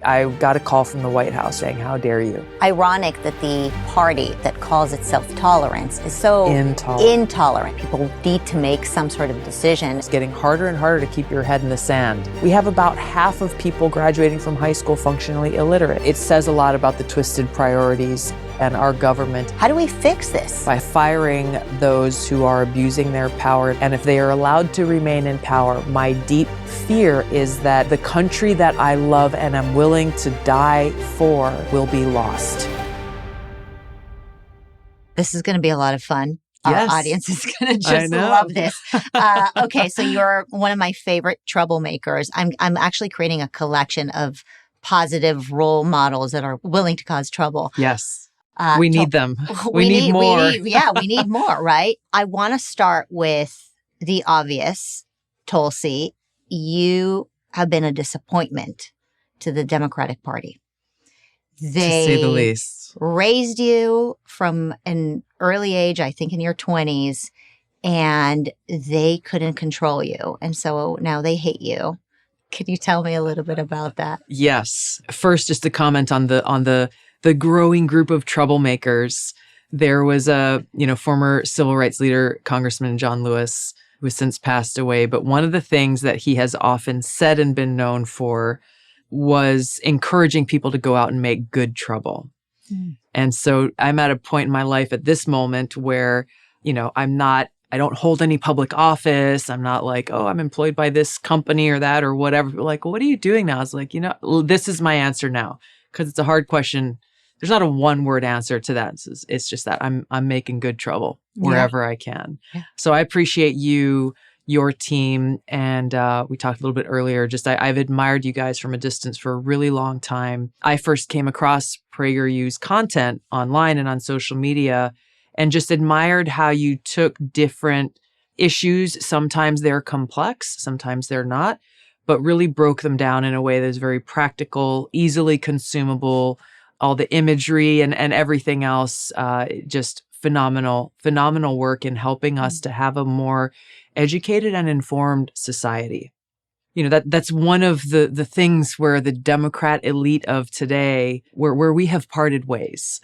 I got a call from the White House saying, how dare you? Ironic that the party that calls itself tolerance is so intolerant. People need to make some sort of decision. It's getting harder and harder to keep your head in the sand. We have about half of people graduating from high school functionally illiterate. It says a lot about the twisted priorities and our government. How do we fix this? By firing those who are abusing their power. And if they are allowed to remain in power, my deep fear is that the country that I love and am willing to die for will be lost. This is going to be a lot of fun. Yes. Our audience is going to just love this. Okay, so you're one of my favorite troublemakers. I'm actually creating a collection of positive role models that are willing to cause trouble. Yes. We need them. We need more. We need more, right? I want to start with the obvious. Tulsi, you have been a disappointment to the Democratic Party. To say the least. Raised you from an early age, I think in your 20s, and they couldn't control you. And so now they hate you. Can you tell me a little bit about that? Yes. First, just to comment on the growing group of troublemakers. There was a, former civil rights leader, Congressman John Lewis, who has since passed away. But one of the things that he has often said and been known for was encouraging people to go out and make good trouble. And so I'm at a point in my life at this moment where, I don't hold any public office. I'm not like, oh, I'm employed by this company or that or whatever. People are like, well, what are you doing now? I was like, this is my answer now, because it's a hard question. There's not a one-word answer to that. It's just that I'm making good trouble wherever I can. Yeah. So I appreciate you, your team, and we talked a little bit earlier. Just I've admired you guys from a distance for a really long time. I first came across PragerU's content online and on social media, and just admired how you took different issues. Sometimes they're complex, sometimes they're not, but really broke them down in a way that's very practical, easily consumable. All the imagery and everything else, just phenomenal work in helping us to have a more educated and informed society. That's one of the things where the Democrat elite of today, where we have parted ways.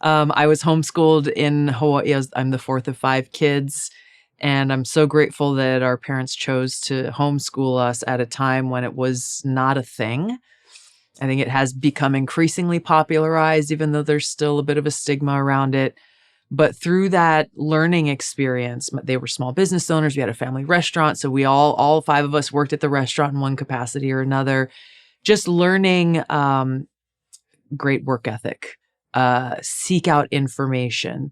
I was homeschooled in Hawaii. I'm the fourth of 5 kids. And I'm so grateful that our parents chose to homeschool us at a time when it was not a thing. I think it has become increasingly popularized, even though there's still a bit of a stigma around it. But through that learning experience, they were small business owners. We had a family restaurant. So we all 5 of us worked at the restaurant in one capacity or another. Just learning great work ethic, seek out information.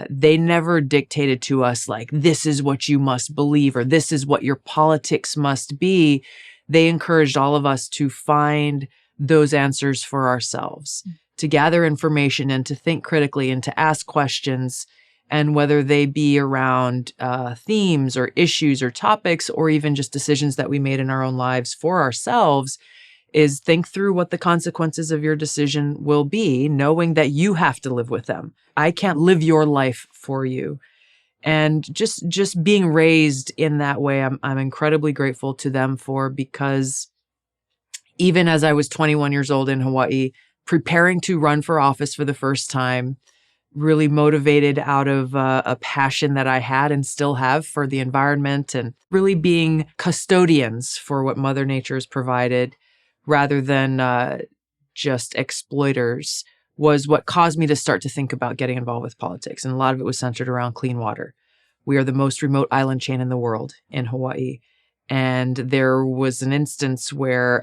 They never dictated to us like, this is what you must believe or this is what your politics must be. They encouraged all of us to find those answers for ourselves, to gather information and to think critically and to ask questions, and whether they be around themes or issues or topics or even just decisions that we made in our own lives for ourselves, is think through what the consequences of your decision will be, knowing that you have to live with them. I can't live your life for you. And just being raised in that way, I'm incredibly grateful to them for, because even as I was 21 years old in Hawaii, preparing to run for office for the first time, really motivated out of a passion that I had and still have for the environment, and really being custodians for what Mother Nature has provided rather than just exploiters, was what caused me to start to think about getting involved with politics. And a lot of it was centered around clean water. We are the most remote island chain in the world in Hawaii. And there was an instance where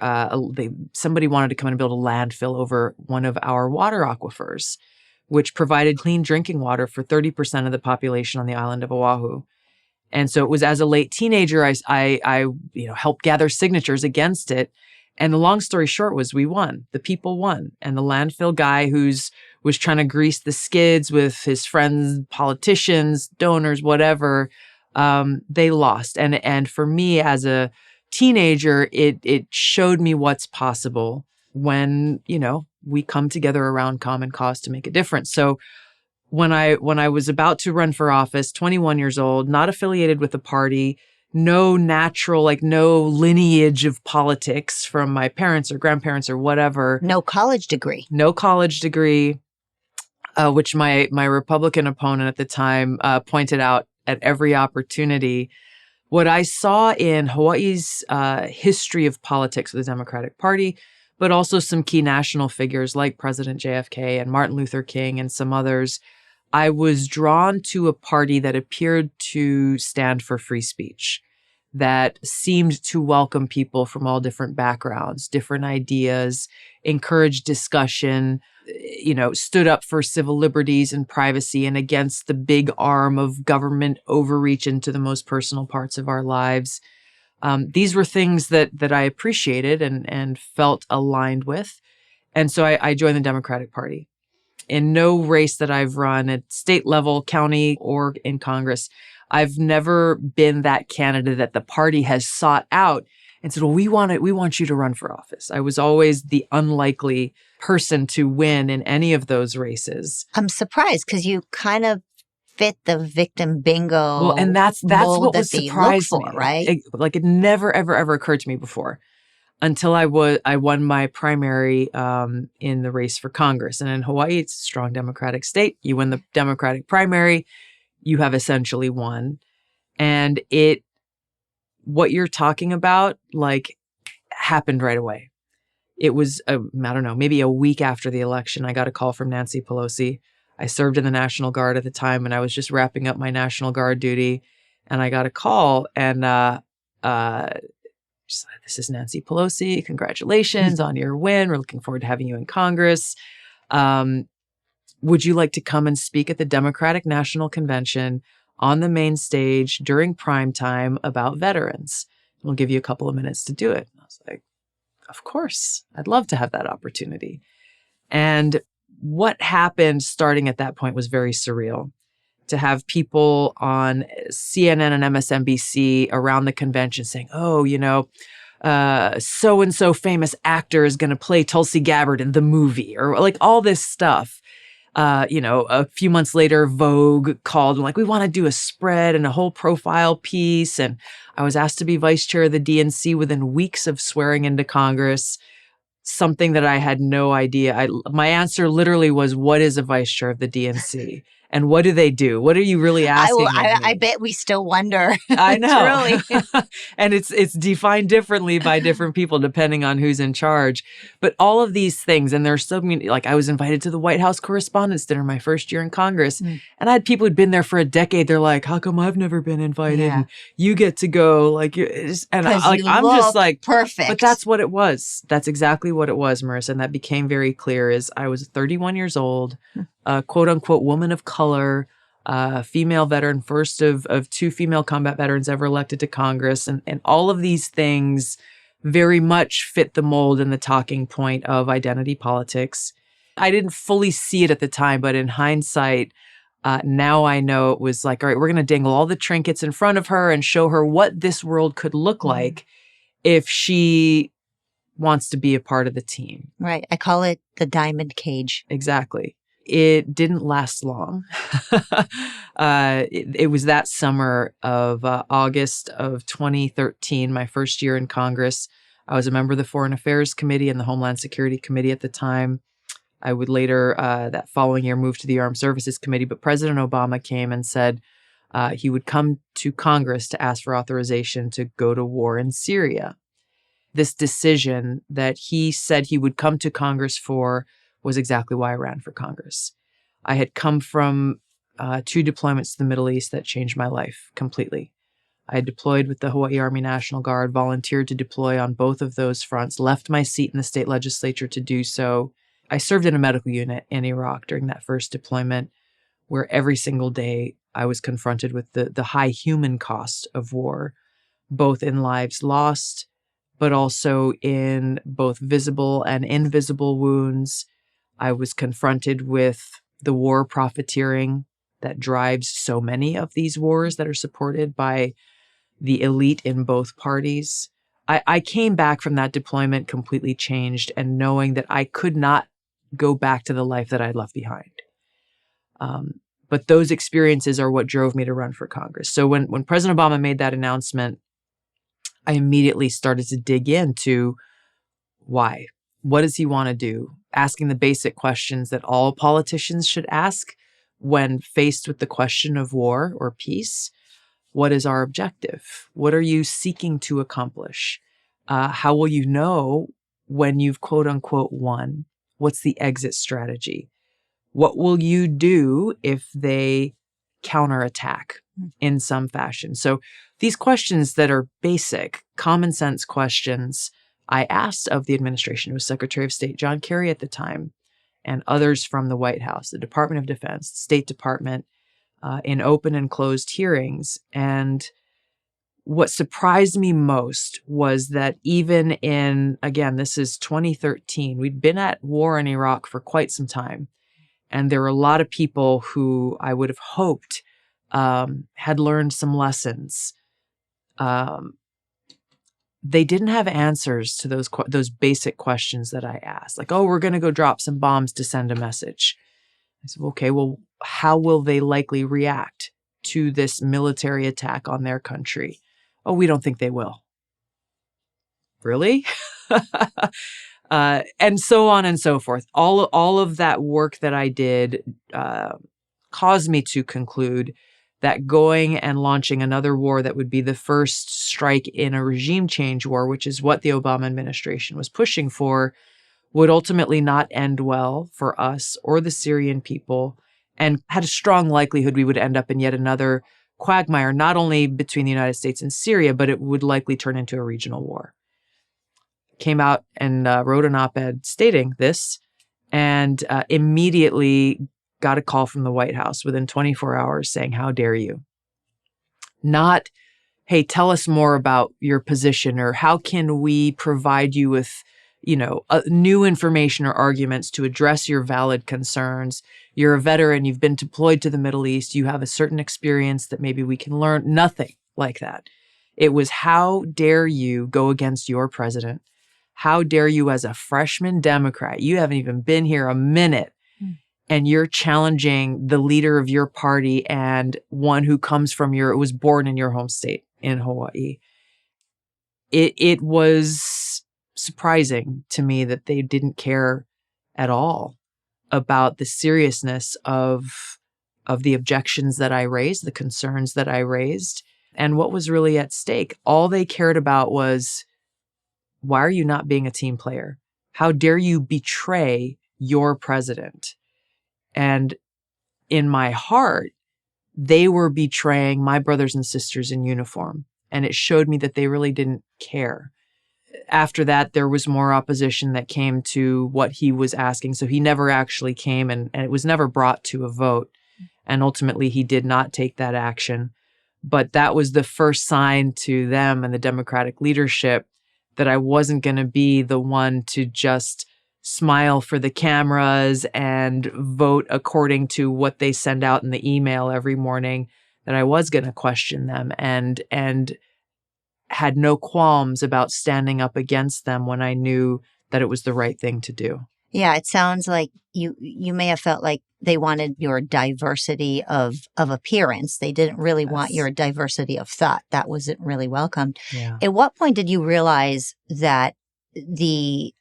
somebody wanted to come in and build a landfill over one of our water aquifers, which provided clean drinking water for 30% of the population on the island of Oahu. And so it was, as a late teenager, I helped gather signatures against it. And the long story short was, we won. The people won. And the landfill guy was trying to grease the skids with his friends, politicians, donors, whatever, they lost. And for me as a teenager, it showed me what's possible when, we come together around common cause to make a difference. So when I was about to run for office, 21 years old, not affiliated with a party, no natural, like no lineage of politics from my parents or grandparents or whatever. No college degree. No college degree, which my Republican opponent at the time pointed out at every opportunity. What I saw in Hawaii's history of politics with the Democratic Party, but also some key national figures like President JFK and Martin Luther King and some others, I was drawn to a party that appeared to stand for free speech, that seemed to welcome people from all different backgrounds, different ideas, encouraged discussion, stood up for civil liberties and privacy and against the big arm of government overreach into the most personal parts of our lives. These were things that I appreciated and felt aligned with. And so I joined the Democratic Party. In no race that I've run at state level, county, or in Congress, I've never been that candidate that the party has sought out and said, well, we want you to run for office. I was always the unlikely person to win in any of those races. I'm surprised because you kind of fit the victim bingo. Well, and that's what was surprised me, right? It never, ever, ever occurred to me before until I won my primary in the race for Congress. And in Hawaii, it's a strong Democratic state. You win the Democratic primary, you have essentially won. And what you're talking about, happened right away. It was, maybe a week after the election, I got a call from Nancy Pelosi. I served in the National Guard at the time, and I was just wrapping up my National Guard duty. And I got a call, and she said, this is Nancy Pelosi. Congratulations on your win. We're looking forward to having you in Congress. Would you like to come and speak at the Democratic National Convention on the main stage during prime time about veterans? We'll give you a couple of minutes to do it. And I was like, of course, I'd love to have that opportunity. And what happened starting at that point was very surreal. To have people on CNN and MSNBC around the convention saying, oh, so-and-so famous actor is going to play Tulsi Gabbard in the movie, or all this stuff. A few months later, Vogue called and we want to do a spread and a whole profile piece. And I was asked to be vice chair of the DNC within weeks of swearing into Congress, something that I had no idea. My answer literally was, what is a vice chair of the DNC? And what do they do? What are you really asking? I bet we still wonder. I know. Truly. And it's defined differently by different people depending on who's in charge. But all of these things, and there's so many, I was invited to the White House Correspondents' Dinner my first year in Congress. And I had people who'd been there for a decade. They're like, how come I've never been invited? Yeah. And you get to go. I'm just like, perfect. But that's what it was. That's exactly what it was, Marissa. And that became very clear as I was 31 years old. A quote unquote woman of color, female veteran, first of two female combat veterans ever elected to Congress. And all of these things very much fit the mold and the talking point of identity politics. I didn't fully see it at the time, but in hindsight, now I know it was all right, we're going to dangle all the trinkets in front of her and show her what this world could look like if she wants to be a part of the team. Right. I call it the diamond cage. Exactly. It didn't last long. It was that summer of August of 2013, my first year in Congress. I was a member of the Foreign Affairs Committee and the Homeland Security Committee at the time. I would later, that following year, move to the Armed Services Committee. But President Obama came and said he would come to Congress to ask for authorization to go to war in Syria. This decision that he said he would come to Congress for was exactly why I ran for Congress. I had come from 2 deployments to the Middle East that changed my life completely. I had deployed with the Hawaii Army National Guard, volunteered to deploy on both of those fronts, left my seat in the state legislature to do so. I served in a medical unit in Iraq during that first deployment, where every single day I was confronted with the high human cost of war, both in lives lost, but also in both visible and invisible wounds. I was confronted with the war profiteering that drives so many of these wars that are supported by the elite in both parties. I came back from that deployment completely changed and knowing that I could not go back to the life that I'd left behind. But those experiences are what drove me to run for Congress. So when President Obama made that announcement, I immediately started to dig into why. What does he want to do? Asking the basic questions that all politicians should ask when faced with the question of war or peace. What is our objective? What are you seeking to accomplish? How will you know when you've quote unquote won? What's the exit strategy? What will you do if they counterattack in some fashion? So these questions that are basic, common sense questions, I asked of the administration. It was Secretary of State John Kerry at the time and others from the White House, the Department of Defense, the State Department, in open and closed hearings. And what surprised me most was that even in, again, this is 2013, we'd been at war in Iraq for quite some time. And there were a lot of people who I would have hoped had learned some lessons. They didn't have answers to those basic questions that I asked. Like, oh, we're going to go drop some bombs to send a message. I said, okay, well, how will they likely react to this military attack on their country? Oh, we don't think they will. Really? And so on and so forth. All of that work that I did caused me to conclude that going and launching another war that would be the first strike in a regime change war, which is what the Obama administration was pushing for, would ultimately not end well for us or the Syrian people, and had a strong likelihood we would end up in yet another quagmire, not only between the United States and Syria, but it would likely turn into a regional war. Came out and wrote an op-ed stating this, and immediately got a call from the White House within 24 hours saying, how dare you? Not, hey, tell us more about your position, or how can we provide you with, new information or arguments to address your valid concerns. You're a veteran, you've been deployed to the Middle East, you have a certain experience that maybe we can learn. Nothing like that. It was, how dare you go against your president? How dare you, as a freshman Democrat, you haven't even been here a minute, and you're challenging the leader of your party and one who comes from was born in your home state in Hawaii. It was surprising to me that they didn't care at all about the seriousness of the objections that I raised, the concerns that I raised, and what was really at stake. All they cared about was, why are you not being a team player? How dare you betray your president? And in my heart, they were betraying my brothers and sisters in uniform. And it showed me that they really didn't care. After that, there was more opposition that came to what he was asking. So he never actually came, and it was never brought to a vote. And ultimately, he did not take that action. But that was the first sign to them and the Democratic leadership that I wasn't going to be the one to just smile for the cameras and vote according to what they send out in the email every morning, that I was going to question them and had no qualms about standing up against them when I knew that it was the right thing to do. Yeah, it sounds like you may have felt like they wanted your diversity of appearance. They didn't really want your diversity of thought. That wasn't really welcomed. Yeah. At what point did you realize that the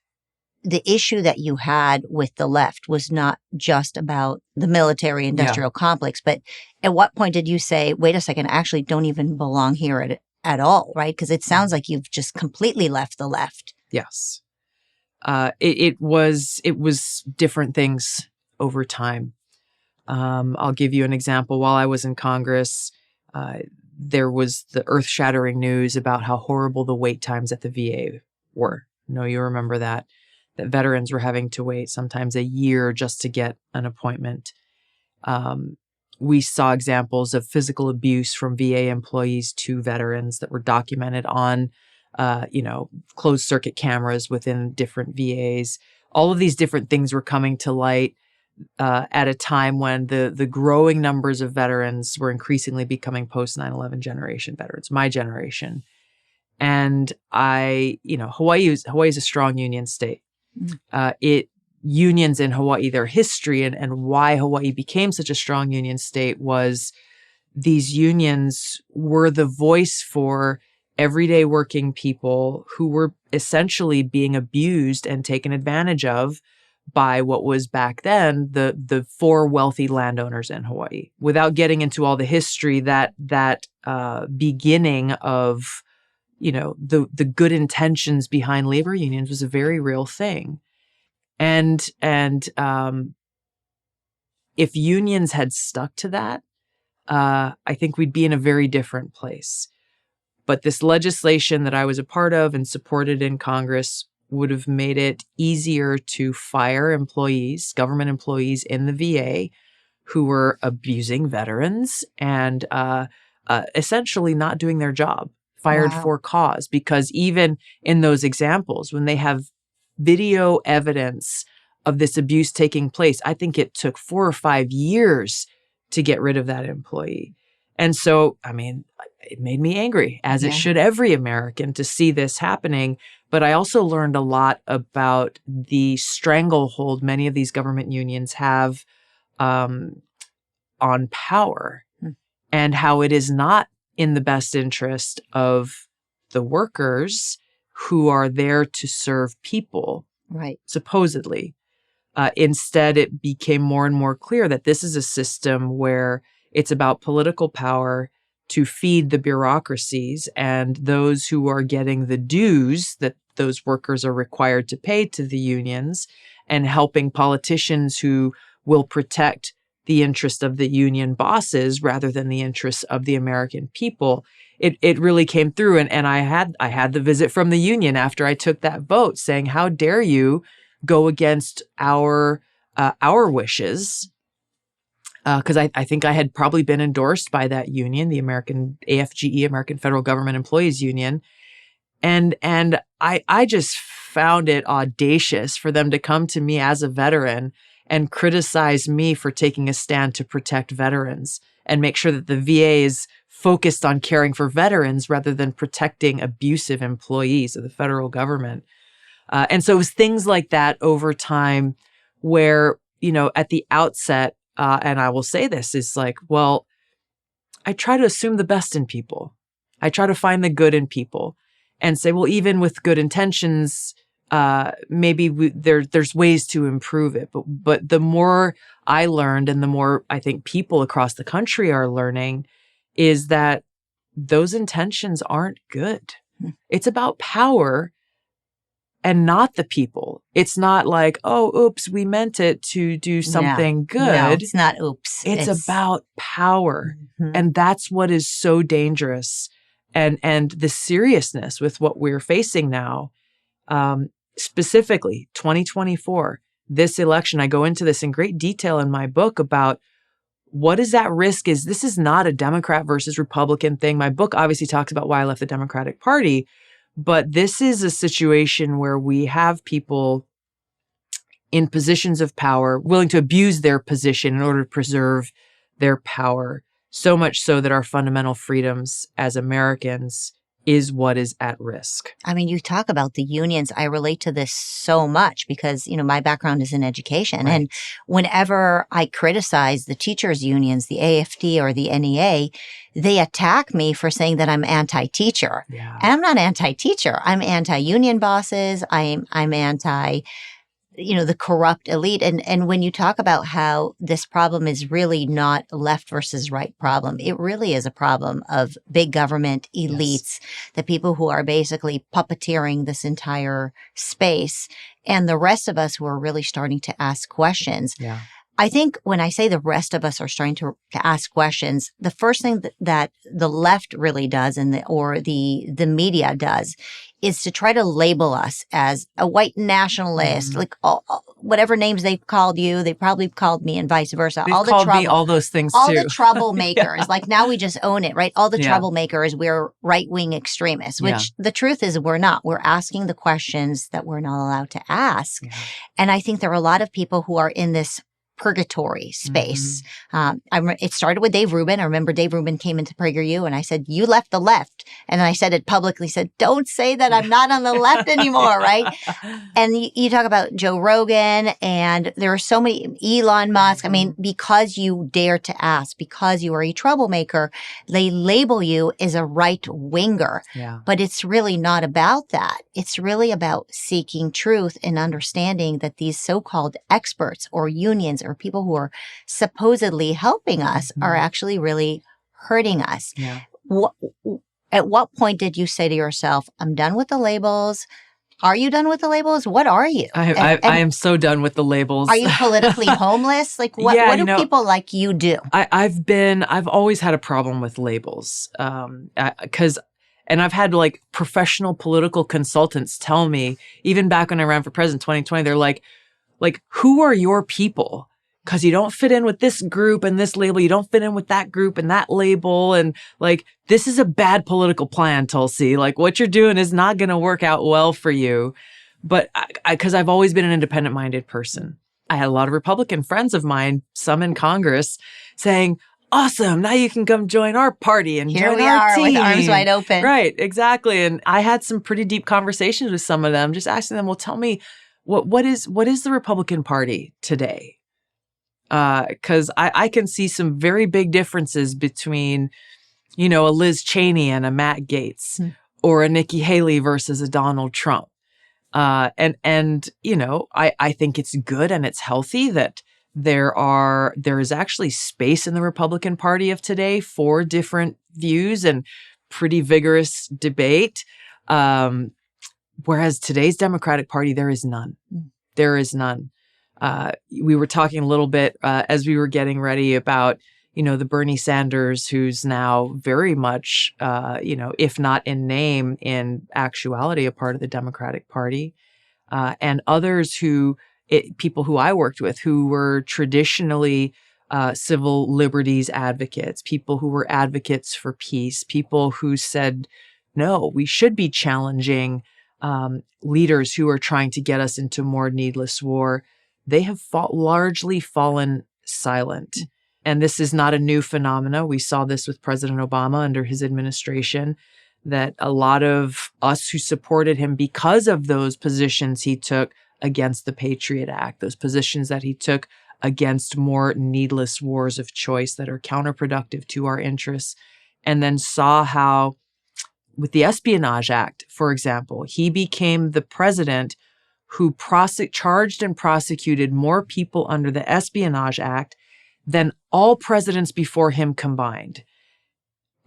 issue that you had with the left was not just about the military industrial complex, but at what point did you say, wait a second, I actually don't even belong here at all, right? Because it sounds like you've just completely left the left. Yes. It was different things over time. I'll give you an example. While I was in Congress, there was the earth-shattering news about how horrible the wait times at the VA were. I know you remember that veterans were having to wait sometimes a year just to get an appointment. We saw examples of physical abuse from VA employees to veterans that were documented on closed circuit cameras within different VAs. All of these different things were coming to light at a time when the growing numbers of veterans were increasingly becoming post 9/11 generation veterans, my generation. And Hawaii is a strong union state. unions in Hawaii, their history and why Hawaii became such a strong union state was these unions were the voice for everyday working people who were essentially being abused and taken advantage of by what was back then the four wealthy landowners in Hawaii. Without getting into all the history, that beginning of, the good intentions behind labor unions was a very real thing. And if unions had stuck to that, I think we'd be in a very different place. But this legislation that I was a part of and supported in Congress would have made it easier to fire employees, government employees in the VA who were abusing veterans and essentially not doing their job, fired Wow. for cause. Because even in those examples, when they have video evidence of this abuse taking place, I think it took 4 or 5 years to get rid of that employee. And so, it made me angry, as it should every American, to see this happening. But I also learned a lot about the stranglehold many of these government unions have on power and how it is not in the best interest of the workers who are there to serve people, Right. supposedly. Instead, it became more and more clear that this is a system where it's about political power to feed the bureaucracies and those who are getting the dues that those workers are required to pay to the unions, and helping politicians who will protect the interest of the union bosses rather than the interests of the American people. It really came through. And I had the visit from the union after I took that vote saying, how dare you go against our wishes? Because I think I had probably been endorsed by that union, the American AFGE, American Federal Government Employees Union. And I just found it audacious for them to come to me as a veteran and criticize me for taking a stand to protect veterans and make sure that the VA is focused on caring for veterans rather than protecting abusive employees of the federal government. And so it was things like that over time where, at the outset, and I will say this, is like, well, I try to assume the best in people. I try to find the good in people and say, well, even with good intentions, maybe there's ways to improve it. But the more I learned, and the more I think people across the country are learning, is that those intentions aren't good. It's about power and not the people. It's not like, oh, oops, we meant it to do something good. No, it's not oops. It's about power. Mm-hmm. And that's what is so dangerous. And the seriousness with what we're facing now, specifically 2024, this election, I go into this in great detail in my book about what is at risk. This is not a Democrat versus Republican thing. My book obviously talks about why I left the Democratic Party. But this is a situation where we have people in positions of power willing to abuse their position in order to preserve their power, so much so that our fundamental freedoms as Americans is what is at risk. You talk about the unions. I relate to this so much because, my background is in education. Right. And whenever I criticize the teachers' unions, the AFD or the NEA, they attack me for saying that I'm anti-teacher. Yeah. And I'm not anti-teacher. I'm anti-union bosses. I'm anti, the corrupt elite. And when you talk about how this problem is really not a left versus right problem, it really is a problem of big government elites, the people who are basically puppeteering this entire space, and the rest of us who are really starting to ask questions. Yeah. I think when I say the rest of us are starting to ask questions, the first thing that the left really does or the media does is to try to label us as a white nationalist, like whatever names they've called you, they probably called me and vice versa. They've called me all those things all too. the troublemakers. Like now we just own it, right? All the troublemakers, we're right-wing extremists, which the truth is we're not. We're asking the questions that we're not allowed to ask. Yeah. And I think there are a lot of people who are in this purgatory space. It started with Dave Rubin. I remember Dave Rubin came into PragerU and I said, you left the left. And I said it publicly, said, don't say that I'm not on the left anymore, right? And you talk about Joe Rogan, and there are so many, Elon Musk. I mean, because you dare to ask, because you are a troublemaker, they label you as a right winger. Yeah. But it's really not about that. It's really about seeking truth and understanding that these so-called experts or unions or people who are supposedly helping us are actually really hurting us. Yeah. At what point did you say to yourself, I'm done with the labels? Are you done with the labels? What are you? I am so done with the labels. Are you politically homeless? Like what do people like you do? I've always had a problem with labels. And I've had like professional political consultants tell me, even back when I ran for president in 2020, they're like, who are your people? Because you don't fit in with this group and this label. You don't fit in with that group and that label. And like, this is a bad political plan, Tulsi. Like, what you're doing is not going to work out well for you. But because I've always been an independent-minded person. I had a lot of Republican friends of mine, some in Congress, saying, awesome, now you can come join our party and Here join we our are team. with arms wide open. Right, exactly. And I had some pretty deep conversations with some of them, just asking them, well, tell me, what is the Republican Party today? Because I can see some very big differences between, a Liz Cheney and a Matt Gaetz, or a Nikki Haley versus a Donald Trump. I think it's good and it's healthy that there is actually space in the Republican Party of today for different views and pretty vigorous debate. Whereas today's Democratic Party, there is none. There is none. We were talking a little bit as we were getting ready about, the Bernie Sanders, who's now very much, if not in name, in actuality, a part of the Democratic Party, and others people who I worked with who were traditionally civil liberties advocates, people who were advocates for peace, people who said, no, we should be challenging leaders who are trying to get us into more needless war. They have largely fallen silent. And this is not a new phenomena. We saw this with President Obama under his administration, that a lot of us who supported him because of those positions he took against the Patriot Act, those positions that he took against more needless wars of choice that are counterproductive to our interests, and then saw how with the Espionage Act, for example, he became the president who charged and prosecuted more people under the Espionage Act than all presidents before him combined.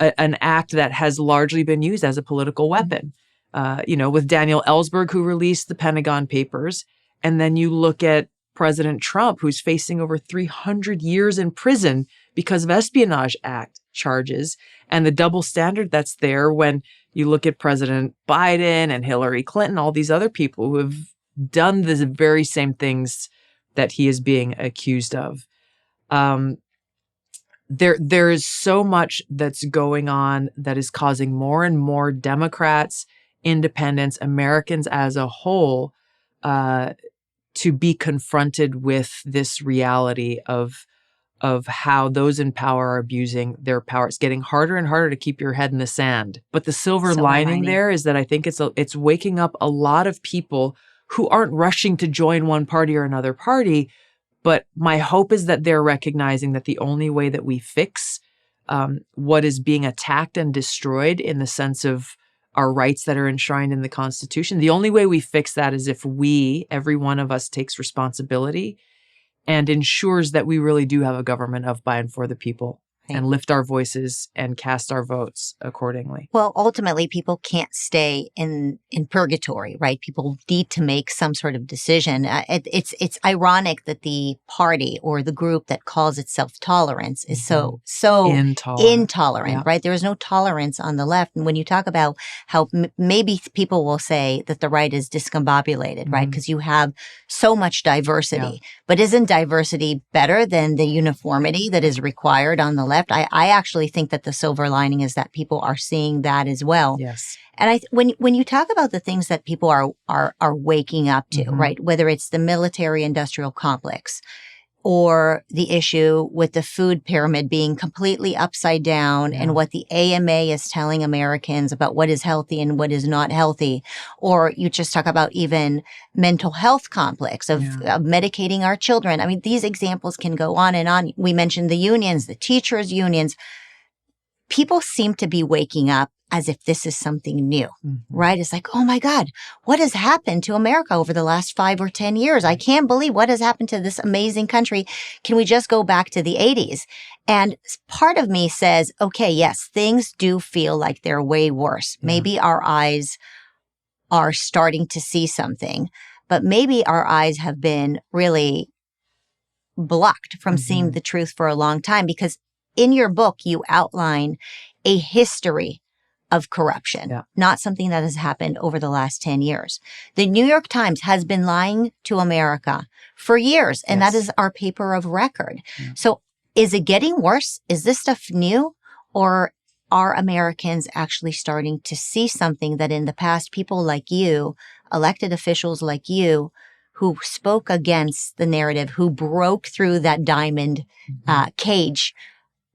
An act that has largely been used as a political weapon. With Daniel Ellsberg, who released the Pentagon Papers. And then you look at President Trump, who's facing over 300 years in prison because of Espionage Act charges, and the double standard that's there when you look at President Biden and Hillary Clinton, all these other people who have done the very same things that he is being accused of. There is so much that's going on that is causing more and more Democrats, independents, Americans as a whole, to be confronted with this reality of how those in power are abusing their power. It's getting harder and harder to keep your head in the sand. But the silver lining there is that I think it's waking up a lot of people who aren't rushing to join one party or another party. But my hope is that they're recognizing that the only way that we fix what is being attacked and destroyed in the sense of our rights that are enshrined in the Constitution, the only way we fix that is if every one of us takes responsibility and ensures that we really do have a government of, by, and for the people. And lift our voices and cast our votes accordingly. Well, ultimately, people can't stay in purgatory, right? People need to make some sort of decision. It's ironic that the party or the group that calls itself tolerance is so intolerant, right? There is no tolerance on the left. And when you talk about how maybe people will say that the right is discombobulated, right? Because you have so much diversity. But isn't diversity better than the uniformity that is required on the left? I actually think that the silver lining is that people are seeing that as well. Yes. And when you talk about the things that people are waking up to, right? Whether it's the military industrial complex, or the issue with the food pyramid being completely upside down and what the AMA is telling Americans about what is healthy and what is not healthy. Or you just talk about even mental health complex of medicating our children. I mean, these examples can go on and on. We mentioned the unions, the teachers' unions. People seem to be waking up as if this is something new, right? It's like, oh my God, what has happened to America over the last 5 or 10 years? I can't believe what has happened to this amazing country. Can we just go back to the 80s? And part of me says, okay, yes, things do feel like they're way worse. Maybe our eyes are starting to see something, but maybe our eyes have been really blocked from seeing the truth for a long time, because in your book, you outline a history of corruption, not something that has happened over the last 10 years. The New York Times has been lying to America for years, and that is our paper of record. So is it getting worse? Is this stuff new? Or are Americans actually starting to see something that in the past, people like you, elected officials like you, who spoke against the narrative, who broke through that diamond cage,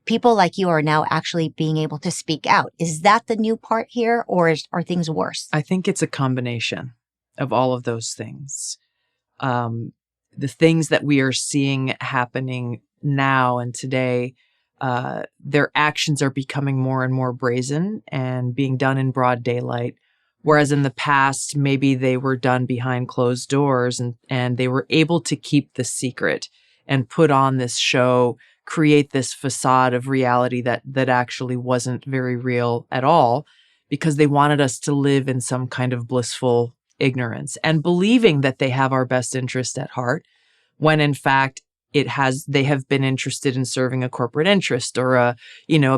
people like you are now actually being able to speak out. Is that the new part here, or are things worse? I think it's a combination of all of those things. The things that we are seeing happening now and today, their actions are becoming more and more brazen and being done in broad daylight. Whereas in the past, maybe they were done behind closed doors and they were able to keep the secret and put on this show, create this facade of reality that actually wasn't very real at all, because they wanted us to live in some kind of blissful ignorance and believing that they have our best interest at heart, when in fact they have been interested in serving a corporate interest or a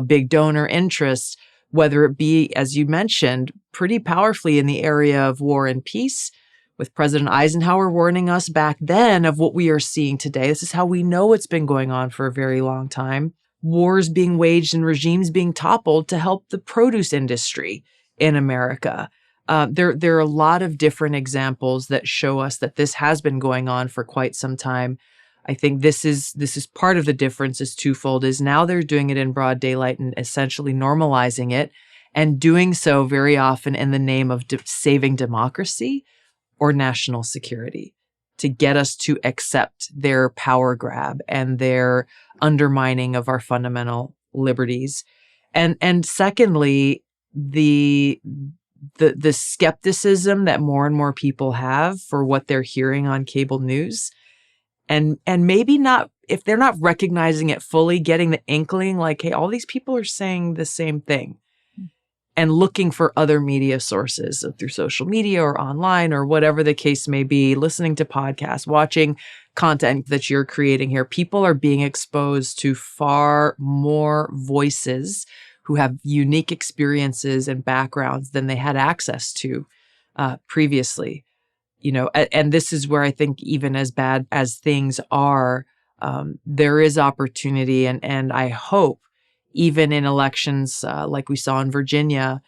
big donor interest, whether it be, as you mentioned, pretty powerfully in the area of war and peace, with President Eisenhower warning us back then of what we are seeing today. This is how we know it's been going on for a very long time. Wars being waged and regimes being toppled to help the produce industry in America. There are a lot of different examples that show us that this has been going on for quite some time. I think this is part of the difference is twofold, is now they're doing it in broad daylight and essentially normalizing it, and doing so very often in the name of saving democracy or national security, to get us to accept their power grab and their undermining of our fundamental liberties. And secondly, the skepticism that more and more people have for what they're hearing on cable news. And maybe not, if they're not recognizing it fully, getting the inkling like, hey, all these people are saying the same thing, and looking for other media sources through social media or online or whatever the case may be, listening to podcasts, watching content that you're creating here. People are being exposed to far more voices who have unique experiences and backgrounds than they had access to previously. And this is where I think even as bad as things are, there is opportunity. And I hope even in elections like we saw in Virginia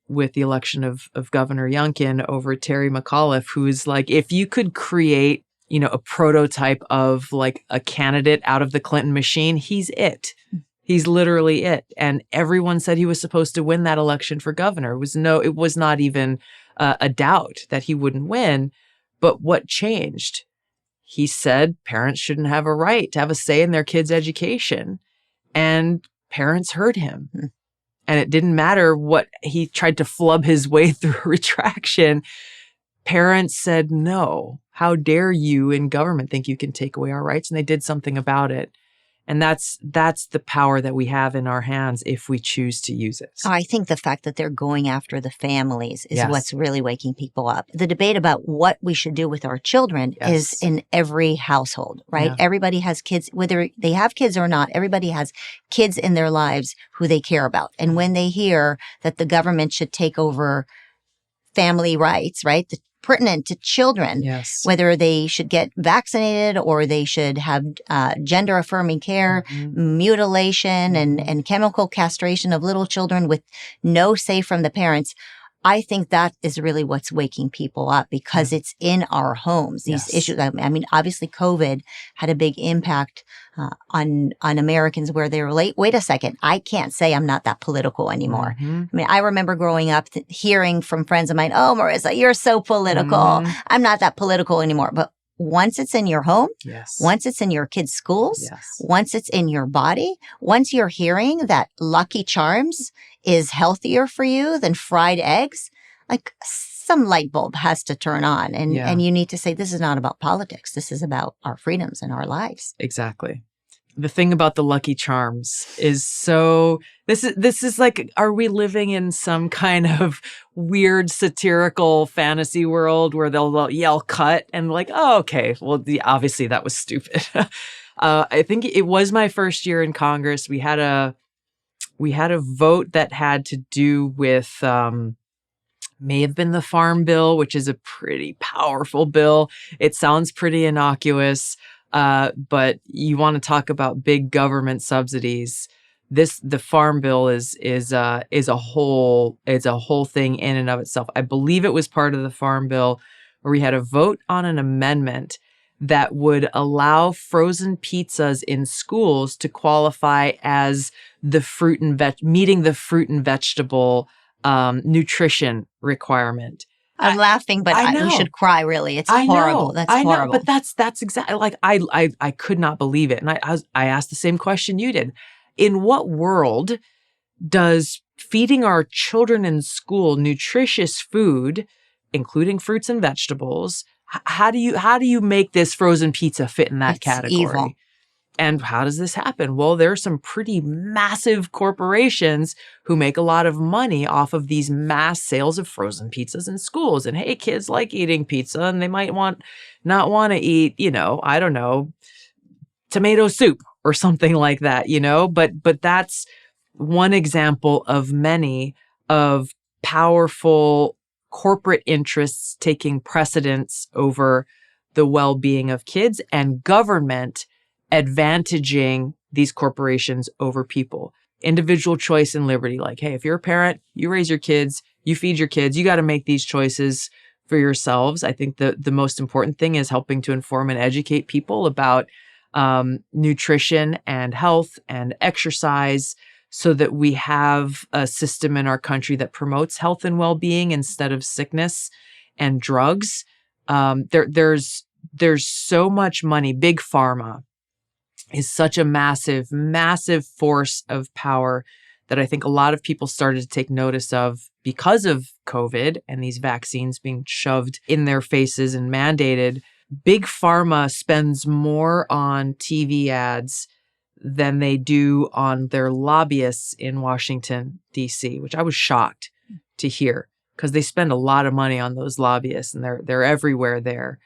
with the election of Governor Youngkin over Terry McAuliffe, who's like, if you could create, a prototype of like a candidate out of the Clinton machine, he's it. He's literally it. And everyone said he was supposed to win that election for governor. It was not even a doubt that he wouldn't win. But what changed? He said parents shouldn't have a right to have a say in their kids' education. And parents heard him. And it didn't matter what he tried to flub his way through retraction. Parents said, no, how dare you in government think you can take away our rights? And they did something about it. And that's the power that we have in our hands if we choose to use it. I think the fact that they're going after the families is what's really waking people up. The debate about what we should do with our children is in every household, right? Yeah. Everybody has kids, whether they have kids or not, everybody has kids in their lives who they care about. And when they hear that the government should take over family rights, right? Pertinent to children, whether they should get vaccinated or they should have gender-affirming care, mutilation, and chemical castration of little children with no say from the parents. I think that is really what's waking people up because it's in our homes. These issues. I mean, obviously, COVID had a big impact on Americans where they were like, wait a second, I can't say I'm not that political anymore. I mean, I remember growing up hearing from friends of mine, "Oh, Marissa, you're so political. I'm not that political anymore." But once it's in your home, once it's in your kids' schools, once it's in your body, once you're hearing that Lucky Charms is healthier for you than fried eggs, like some light bulb has to turn on. And you need to say, this is not about politics. This is about our freedoms and our lives. Exactly. The thing about the Lucky Charms is this is like, are we living in some kind of weird satirical fantasy world where they'll yell cut and like, oh, okay, well, obviously that was stupid. I think it was my first year in Congress. We had a vote that had to do with, may have been the Farm Bill, which is a pretty powerful bill. It sounds pretty innocuous. But you want to talk about big government subsidies. The Farm Bill is a whole thing in and of itself. I believe it was part of the Farm Bill where we had a vote on an amendment that would allow frozen pizzas in schools to qualify as meeting the fruit and vegetable nutrition requirement. I'm laughing, but we should cry. Really, it's horrible. That's horrible. But that's exactly like I could not believe it, and I asked the same question you did. In what world does feeding our children in school nutritious food, including fruits and vegetables, how do you make this frozen pizza fit in that category? Evil. And how does this happen? Well, there are some pretty massive corporations who make a lot of money off of these mass sales of frozen pizzas in schools. And hey, kids like eating pizza and they might not want to eat, I don't know, tomato soup or something like that, but that's one example of many of powerful corporate interests taking precedence over the well-being of kids and government advantaging these corporations over people. Individual choice and liberty. Like, hey, if you're a parent, you raise your kids, you feed your kids, you got to make these choices for yourselves. I think the most important thing is helping to inform and educate people about nutrition and health and exercise so that we have a system in our country that promotes health and well-being instead of sickness and drugs. There's so much money. Big Pharma is such a massive, massive force of power that I think a lot of people started to take notice of because of COVID and these vaccines being shoved in their faces and mandated. Big Pharma spends more on TV ads than they do on their lobbyists in Washington, D.C., which I was shocked to hear because they spend a lot of money on those lobbyists and they're everywhere there.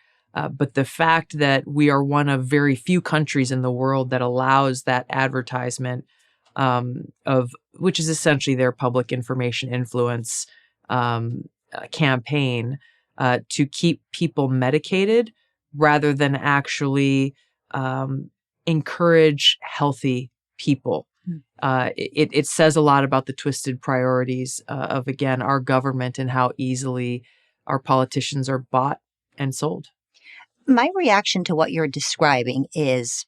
But the fact that we are one of very few countries in the world that allows that advertisement which is essentially their public information influence campaign to keep people medicated rather than actually encourage healthy people. It says a lot about the twisted priorities of, again, our government and how easily our politicians are bought and sold. My reaction to what you're describing is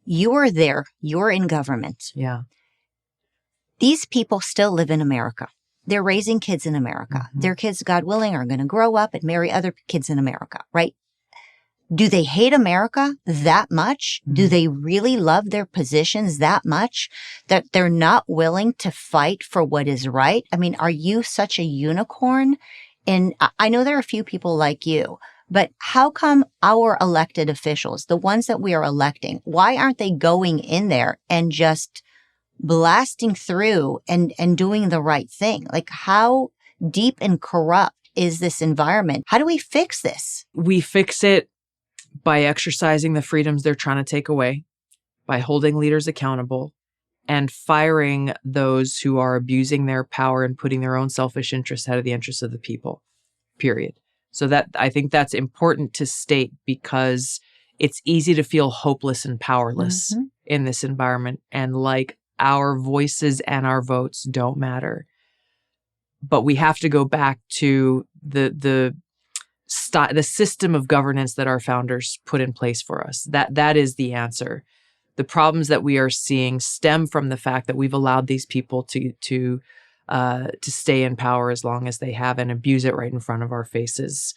you're there, you're in government. Yeah. These people still live in America. They're raising kids in America. Mm-hmm. Their kids, God willing, are going to grow up and marry other kids in America, right? Do they hate America that much? Mm-hmm. Do they really love their positions that much that they're not willing to fight for what is right? I mean, are you such a unicorn? And I know there are a few people like you. But how come our elected officials, the ones that we are electing, why aren't they going in there and just blasting through and doing the right thing? Like, how deep and corrupt is this environment? How do we fix this? We fix it by exercising the freedoms they're trying to take away, by holding leaders accountable, and firing those who are abusing their power and putting their own selfish interests ahead of the interests of the people, period. So that I think that's important to state because it's easy to feel hopeless and powerless in this environment and like our voices and our votes don't matter. But we have to go back to the system of governance that our founders put in place for us. That is the answer. The problems that we are seeing stem from the fact that we've allowed these people to stay in power as long as they have and abuse it right in front of our faces.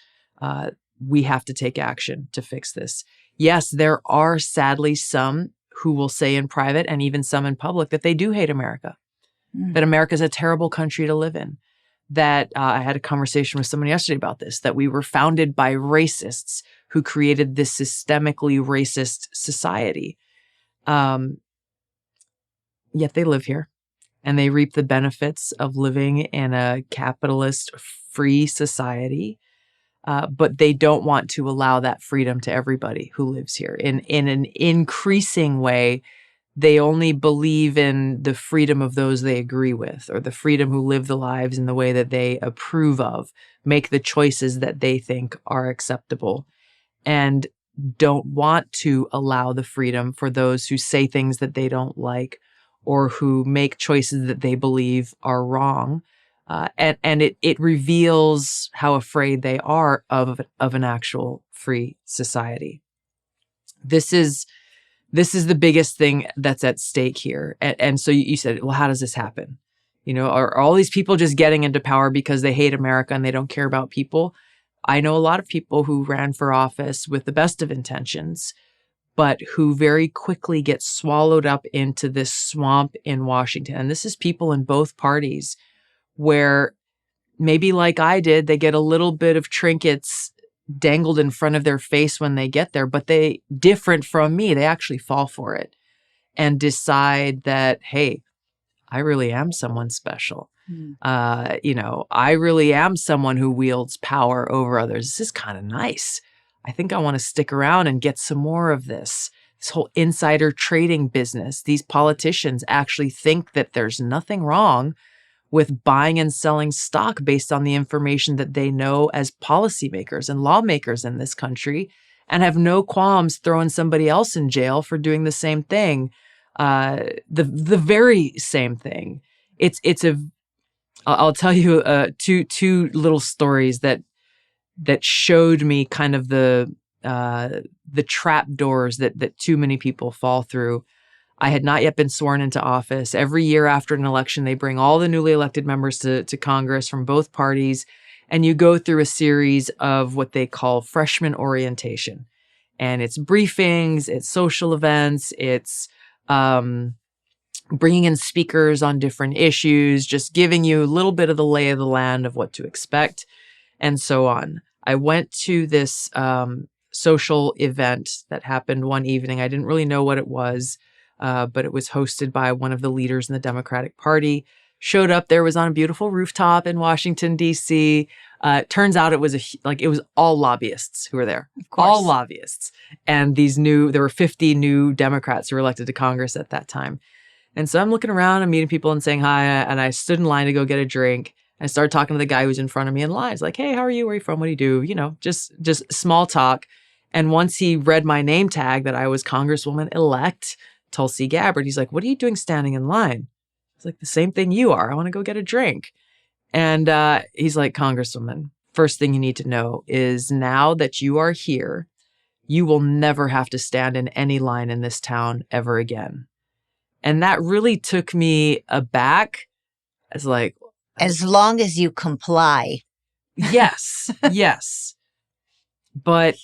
We have to take action to fix this. Yes, there are sadly some who will say in private and even some in public that they do hate America, that America is a terrible country to live in. That I had a conversation with someone yesterday about this, that we were founded by racists who created this systemically racist society. Yet they live here and they reap the benefits of living in a capitalist free society. But they don't want to allow that freedom to everybody who lives here. In an increasing way, they only believe in the freedom of those they agree with, or the freedom who live the lives in the way that they approve of, make the choices that they think are acceptable, and don't want to allow the freedom for those who say things that they don't like or who make choices that they believe are wrong. And it reveals how afraid they are of an actual free society. This is the biggest thing that's at stake here. And so you said, well, how does this happen? You know, are all these people just getting into power because they hate America and they don't care about people? I know a lot of people who ran for office with the best of intentions, but who very quickly get swallowed up into this swamp in Washington. And this is people in both parties where maybe like I did, they get a little bit of trinkets dangled in front of their face when they get there, but they, different from me, they actually fall for it and decide that, hey, I really am someone special. You know, I really am someone who wields power over others. This is kind of nice. I think I want to stick around and get some more of this whole insider trading business. These politicians actually think that there's nothing wrong with buying and selling stock based on the information that they know as policymakers and lawmakers in this country, and have no qualms throwing somebody else in jail for doing the same thing, the very same thing. I'll tell you two little stories that showed me kind of the trap doors that too many people fall through. I had not yet been sworn into office. Every year after an election, they bring all the newly elected members to Congress from both parties, and you go through a series of what they call freshman orientation. And it's briefings, it's social events, it's bringing in speakers on different issues, just giving you a little bit of the lay of the land of what to expect, and so on. I went to this social event that happened one evening. I didn't really know what it was. But it was hosted by one of the leaders in the Democratic Party. Showed up there, was on a beautiful rooftop in Washington, D.C. Turns out it was it was all lobbyists who were there. Of course. All lobbyists. And there were 50 new Democrats who were elected to Congress at that time. And so I'm looking around and meeting people and saying hi. And I stood in line to go get a drink. I started talking to the guy who's in front of me in line. He's like, hey, how are you? Where are you from? What do you do? You know, just small talk. And once he read my name tag that I was Congresswoman-elect Tulsi Gabbard, he's like, what are you doing standing in line? It's like, the same thing you are. I want to go get a drink. And he's like, Congresswoman, first thing you need to know is now that you are here, you will never have to stand in any line in this town ever again. And that really took me aback. As like, as long as you comply. Yes, yes. But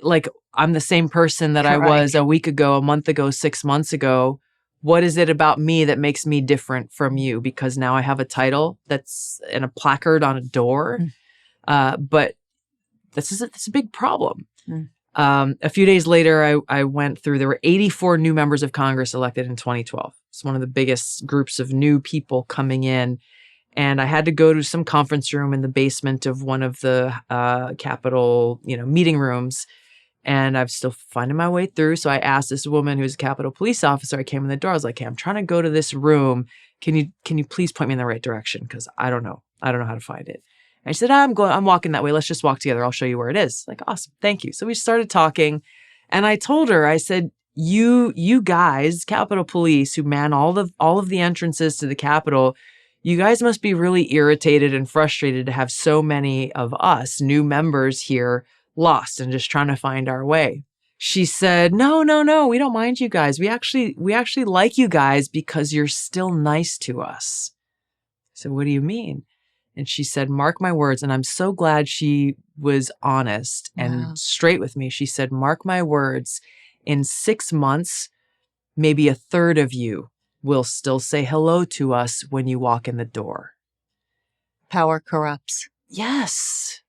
like, I'm the same person that Correct. I was a week ago, a month ago, 6 months ago. What is it about me that makes me different from you? Because now I have a title that's in a placard on a door. But it's a big problem. A few days later, I went through, there were 84 new members of Congress elected in 2012. It's one of the biggest groups of new people coming in. And I had to go to some conference room in the basement of one of the Capitol, meeting rooms. And I'm still finding my way through. So I asked this woman who's a Capitol police officer. I came in the door. I was like, hey, I'm trying to go to this room. Can you please point me in the right direction? Because I don't know. I don't know how to find it. And she said, I'm walking that way. Let's just walk together. I'll show you where it is. Like, awesome. Thank you. So we started talking. And I told her, I said, you guys, Capitol Police, who man all of the entrances to the Capitol, you guys must be really irritated and frustrated to have so many of us new members here lost and just trying to find our way. She said, no, we don't mind you guys. We actually like you guys because you're still nice to us. So what do you mean? And she said, mark my words. And I'm so glad she was honest and straight with me. She said, mark my words, in 6 months, maybe a third of you will still say hello to us when you walk in the door. Power corrupts. Yes.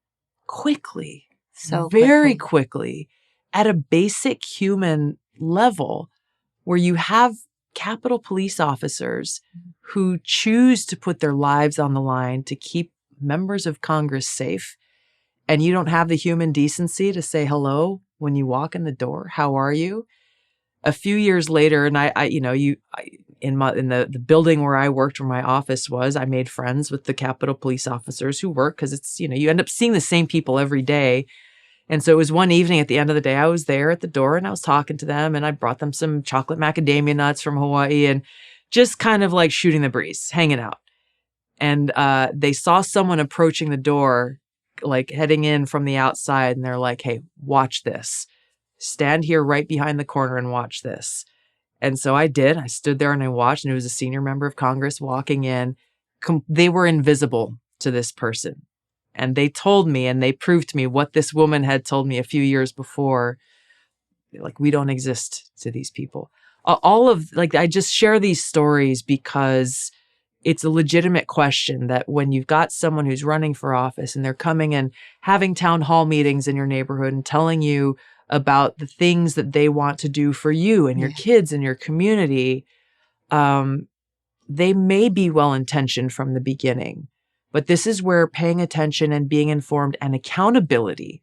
Quickly. So very quickly. At a basic human level, where you have Capitol Police officers who choose to put their lives on the line to keep members of Congress safe, and you don't have the human decency to say hello when you walk in the door. How are you? A few years later, and in the building where I worked, where my office was, I made friends with the Capitol Police officers who work, because it's, you end up seeing the same people every day. And so it was one evening at the end of the day, I was there at the door and I was talking to them, and I brought them some chocolate macadamia nuts from Hawaii and just kind of like shooting the breeze, hanging out. And they saw someone approaching the door, like heading in from the outside. And they're like, hey, watch this. Stand here right behind the corner and watch this. And so I did. I stood there and I watched, and it was a senior member of Congress walking in. They were invisible to this person. And they told me, and they proved to me what this woman had told me a few years before. Like, we don't exist to these people. I just share these stories because it's a legitimate question that when you've got someone who's running for office and they're coming and having town hall meetings in your neighborhood and telling you about the things that they want to do for you and your kids and your community, they may be well-intentioned from the beginning. But this is where paying attention and being informed and accountability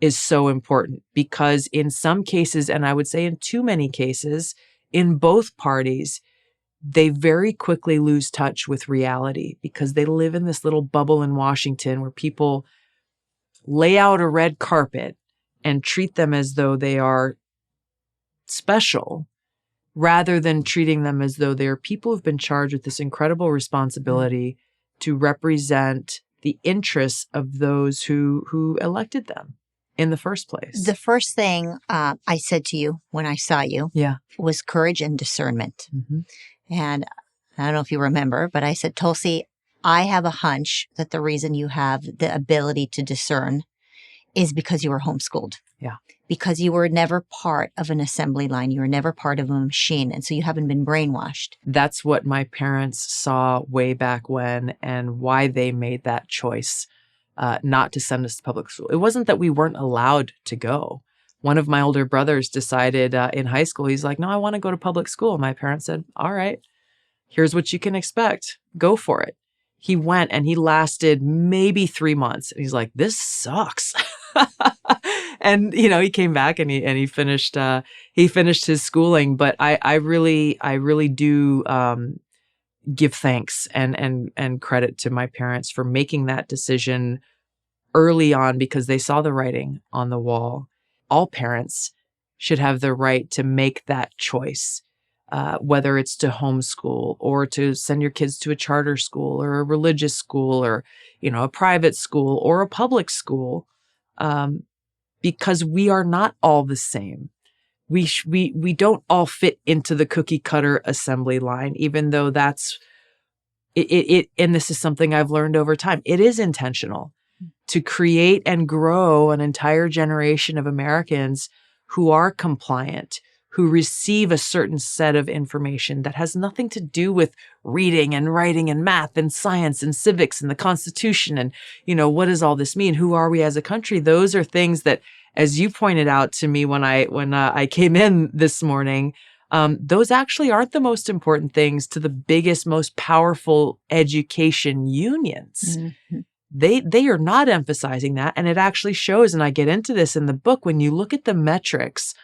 is so important, because in some cases, and I would say in too many cases, in both parties, they very quickly lose touch with reality because they live in this little bubble in Washington where people lay out a red carpet and treat them as though they are special, rather than treating them as though they are people who've been charged with this incredible responsibility to represent the interests of those who elected them in the first place. The first thing I said to you when I saw you was courage and discernment. Mm-hmm. And I don't know if you remember, but I said, Tulsi, I have a hunch that the reason you have the ability to discern is because you were homeschooled. Yeah. Because you were never part of an assembly line. You were never part of a machine. And so you haven't been brainwashed. That's what my parents saw way back when, and why they made that choice not to send us to public school. It wasn't that we weren't allowed to go. One of my older brothers decided in high school, he's like, no, I want to go to public school. My parents said, all right, here's what you can expect. Go for it. He went and he lasted maybe 3 months. And he's like, this sucks. And, he came back and he finished his schooling. But I really do give thanks and credit to my parents for making that decision early on, because they saw the writing on the wall. All parents should have the right to make that choice, whether it's to homeschool or to send your kids to a charter school or a religious school or, a private school or a public school, because we are not all the same. We don't all fit into the cookie cutter assembly line, even though that's it. And this is something I've learned over time. It is intentional to create and grow an entire generation of Americans who are compliant, who receive a certain set of information that has nothing to do with reading and writing and math and science and civics and the Constitution. And, what does all this mean? Who are we as a country? Those are things that, as you pointed out to me when I came in this morning, those actually aren't the most important things to the biggest, most powerful education unions. Mm-hmm. They are not emphasizing that. And it actually shows, and I get into this in the book, when you look at the metrics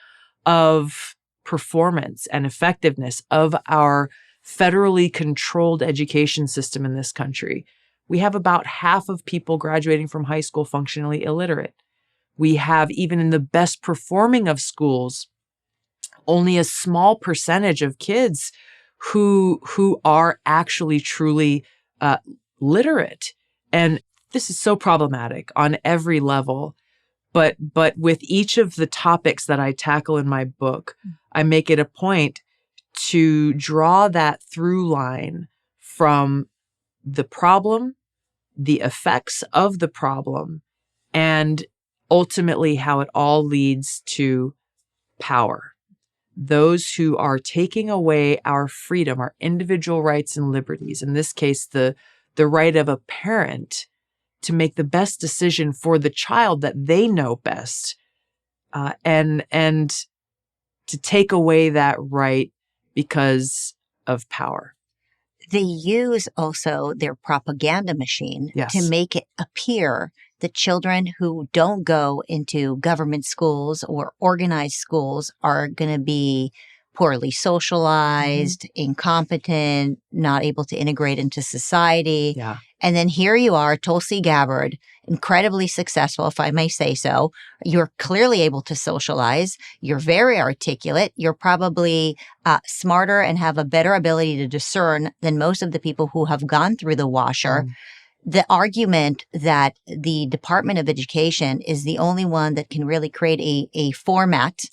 of performance and effectiveness of our federally controlled education system in this country, we have about half of people graduating from high school functionally illiterate. We have, even in the best performing of schools, only a small percentage of kids who are actually truly uh, literate. And this is so problematic on every level. But with each of the topics that I tackle in my book, I make it a point to draw that through line from the problem, the effects of the problem, and ultimately how it all leads to power. Those who are taking away our freedom, our individual rights and liberties, in this case, the right of a parent to make the best decision for the child that they know best, and to take away that right because of power. They use also their propaganda machine Yes. to make it appear that children who don't go into government schools or organized schools are going to be poorly socialized, incompetent, not able to integrate into society. Yeah. And then here you are, Tulsi Gabbard, incredibly successful, if I may say so. You're clearly able to socialize. You're very articulate. You're probably smarter and have a better ability to discern than most of the people who have gone through the washer. The argument that the Department of Education is the only one that can really create a format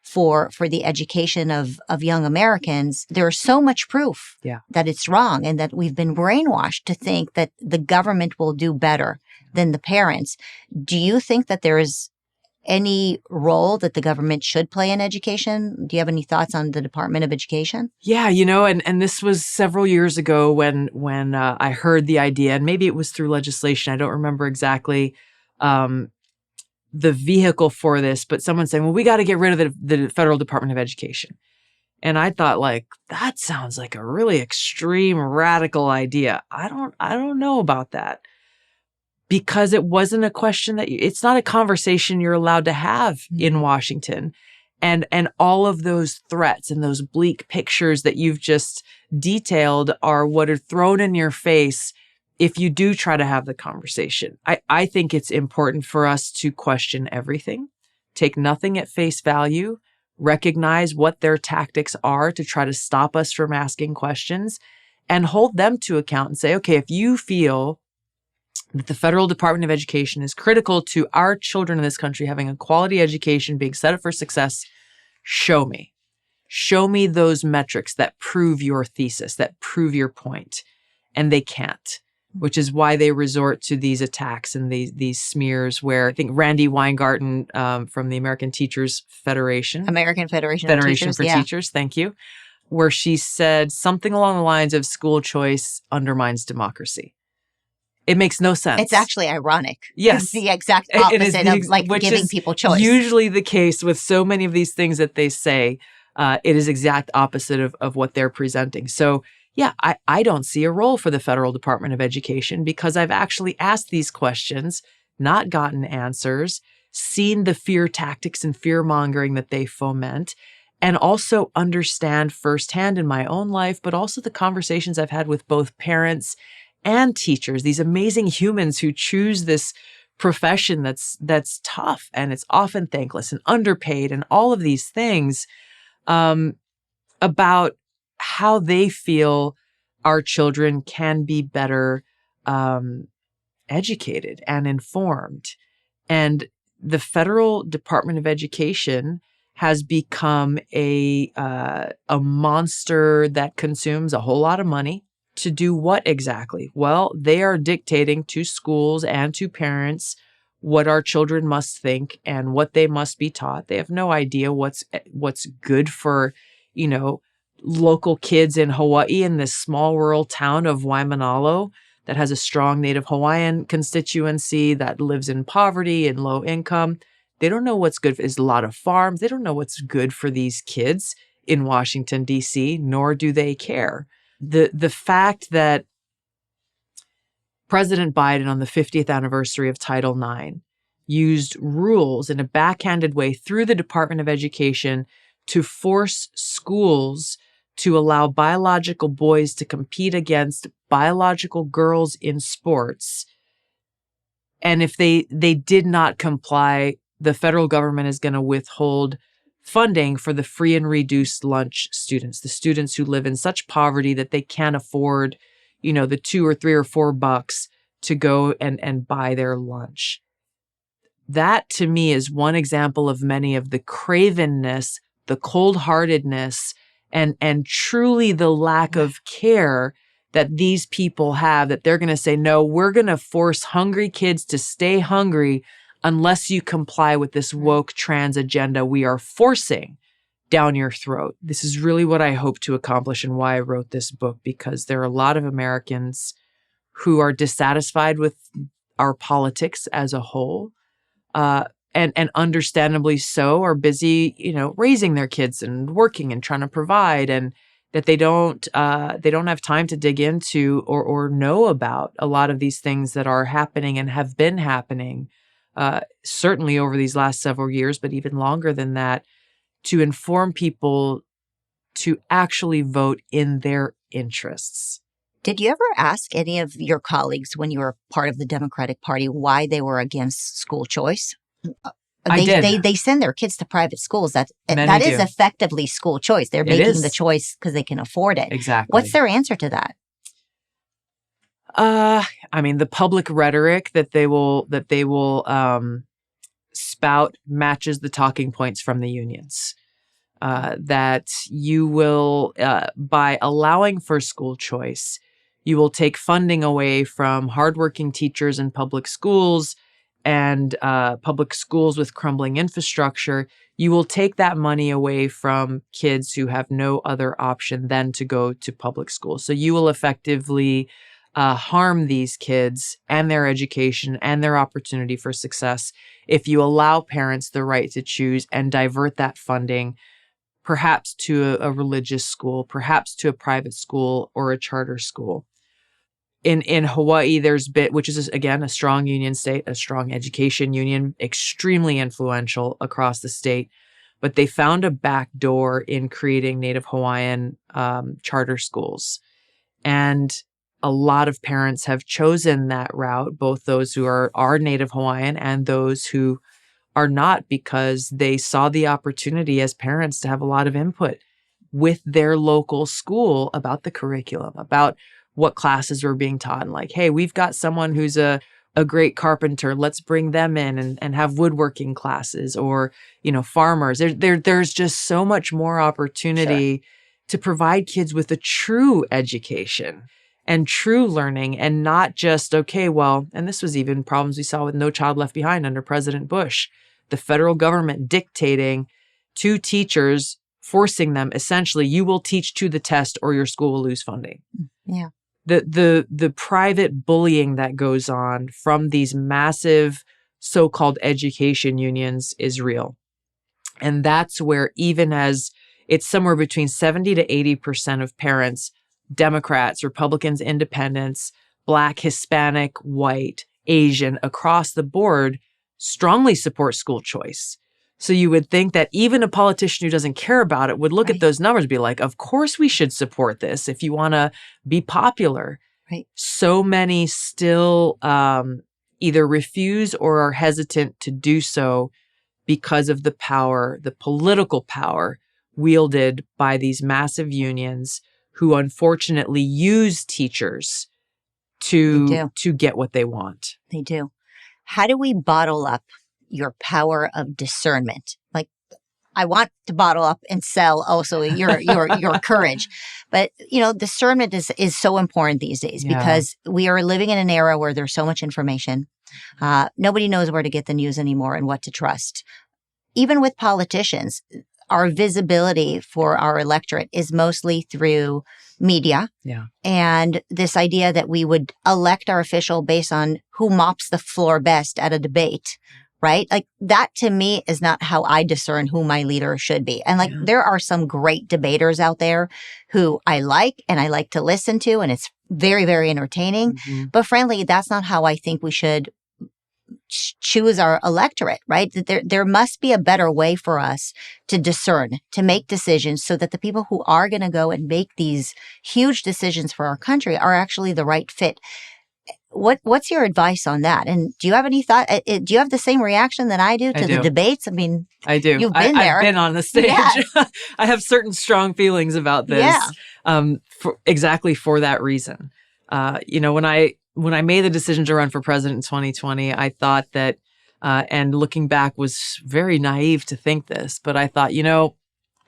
for the education of young Americans, there's so much proof that it's wrong and that we've been brainwashed to think that the government will do better than the parents. Do you think that there is any role that the government should play in education? Do you have any thoughts on the Department of Education? Yeah, and this was several years ago when I heard the idea, and maybe it was through legislation. I don't remember exactly the vehicle for this, but someone saying, well, we got to get rid of the Federal Department of Education. And I thought, like, that sounds like a really extreme, radical idea. I don't know about that. Because it wasn't a question that it's not a conversation you're allowed to have in Washington. And all of those threats and those bleak pictures that you've just detailed are what are thrown in your face if you do try to have the conversation. I think it's important for us to question everything, take nothing at face value, recognize what their tactics are to try to stop us from asking questions, and hold them to account and say, okay, if you feel that the Federal Department of Education is critical to our children in this country having a quality education, being set up for success, show me. Show me those metrics that prove your thesis, that prove your point. And they can't, which is why they resort to these attacks and these smears where I think Randy Weingarten from the American Teachers Federation. American Federation for Teachers, thank you. Where she said something along the lines of school choice undermines democracy. It makes no sense. It's actually ironic. Yes. It's the exact opposite of like giving people choice. Usually the case with so many of these things that they say, it is exact opposite of what they're presenting. So yeah, I don't see a role for the Federal Department of Education because I've actually asked these questions, not gotten answers, seen the fear tactics and fear mongering that they foment, and also understand firsthand in my own life, but also the conversations I've had with both parents and teachers, these amazing humans who choose this profession that's tough and it's often thankless and underpaid and all of these things, about how they feel our children can be better educated and informed. And the Federal Department of Education has become a monster that consumes a whole lot of money. To do what exactly? Well, they are dictating to schools and to parents what our children must think and what they must be taught. They have no idea what's good for, local kids in Hawaii, in this small rural town of Waimanalo that has a strong Native Hawaiian constituency that lives in poverty and low income. They don't know what's good. There's a lot of farms. They don't know what's good for these kids in Washington, D.C., nor do they care. The fact that President Biden on the 50th anniversary of Title IX used rules in a backhanded way through the Department of Education to force schools to allow biological boys to compete against biological girls in sports. And if they did not comply, the federal government is going to withhold funding for the free and reduced lunch students, the students who live in such poverty that they can't afford, the $2 or $3 or $4 to go and buy their lunch. That to me is one example of many of the cravenness, the cold-heartedness, and truly the lack of care that these people have, that they're going to say, no, we're going to force hungry kids to stay hungry unless you comply with this woke trans agenda we are forcing down your throat. This is really what I hope to accomplish and why I wrote this book, because there are a lot of Americans who are dissatisfied with our politics as a whole, and understandably so, are busy, raising their kids and working and trying to provide, and that they don't have time to dig into or know about a lot of these things that are happening and have been happening, certainly over these last several years, but even longer than that, to inform people to actually vote in their interests. Did you ever ask any of your colleagues when you were part of the Democratic Party why they were against school choice? I did. They send their kids to private schools. That Many is do. effectively school choice. They're making the choice because they can afford it. Exactly. What's their answer to that? The public rhetoric that they will spout matches the talking points from the unions. That you will, by allowing for school choice, you will take funding away from hardworking teachers in public schools and public schools with crumbling infrastructure. You will take that money away from kids who have no other option than to go to public school. So you will effectively harm these kids and their education and their opportunity for success if you allow parents the right to choose and divert that funding perhaps to a religious school, perhaps to a private school or a charter school. In Hawaii, there's been, which is again a strong union state, a strong education union, extremely influential across the state, but they found a back door in creating Native Hawaiian charter schools. And a lot of parents have chosen that route, both those who are Native Hawaiian and those who are not, because they saw the opportunity as parents to have a lot of input with their local school about the curriculum, about what classes were being taught, and like, hey, we've got someone who's a great carpenter, let's bring them in and have woodworking classes, or, farmers. There's just so much more opportunity to provide kids with a true education and true learning, and not just, and this was even problems we saw with No Child Left Behind under President Bush, the federal government dictating to teachers, forcing them, essentially, you will teach to the test or your school will lose funding. Yeah. The private bullying that goes on from these massive so-called education unions is real. And that's where, even as it's somewhere between 70 to 80% of parents, Democrats, Republicans, Independents, Black, Hispanic, white, Asian, across the board, strongly support school choice. So you would think that even a politician who doesn't care about it would look at those numbers and be like, of course we should support this if you want to be popular. Right. So many still either refuse or are hesitant to do so because of the power, the political power wielded by these massive unions who unfortunately use teachers to get what they want. They do. How do we bottle up your power of discernment? Like, I want to bottle up and sell also your courage. But, discernment is so important these days because we are living in an era where there's so much information. Nobody knows where to get the news anymore and what to trust. Even with politicians, our visibility for our electorate is mostly through media. Yeah. And this idea that we would elect our official based on who mops the floor best at a debate, right? Like, that to me is not how I discern who my leader should be. And there are some great debaters out there who I like and I like to listen to, and it's very, very entertaining. Mm-hmm. But frankly, that's not how I think we should choose our electorate, right? There must be a better way for us to discern, to make decisions so that the people who are going to go and make these huge decisions for our country are actually the right fit. What's your advice on that? And do you have any thought? Do you have the same reaction that I do to the debates? I mean, I do. You've been there. I've been on the stage. Yeah. I have certain strong feelings about this. Yeah. Exactly for that reason. When I made the decision to run for president in 2020, I thought that, and looking back was very naive to think this, but I thought,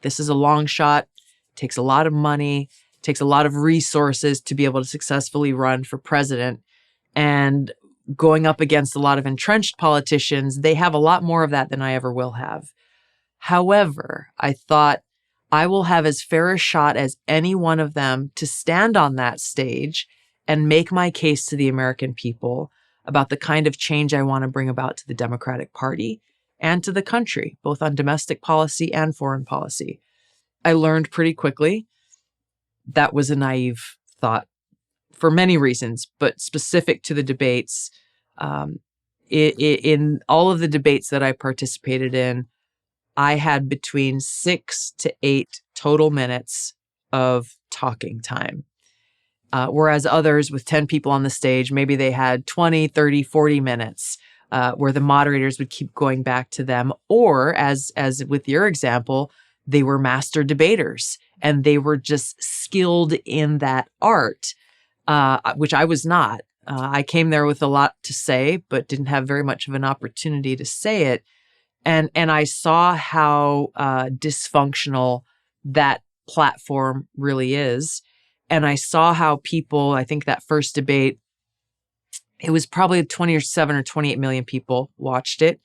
this is a long shot, takes a lot of money, takes a lot of resources to be able to successfully run for president. And going up against a lot of entrenched politicians, they have a lot more of that than I ever will have. However, I thought I will have as fair a shot as any one of them to stand on that stage and make my case to the American people about the kind of change I want to bring about to the Democratic Party and to the country, both on domestic policy and foreign policy. I learned pretty quickly that was a naive thought for many reasons, but specific to the debates. In all of the debates that I participated in, I had between 6 to 8 total minutes of talking time. Whereas others with 10 people on the stage, maybe they had 20, 30, 40 minutes where the moderators would keep going back to them. Or as with your example, they were master debaters and they were just skilled in that art, which I was not. I came there with a lot to say, but didn't have very much of an opportunity to say it. And I saw how dysfunctional that platform really is. And I saw how people, I think that first debate, it was probably 27 or 28 million people watched it.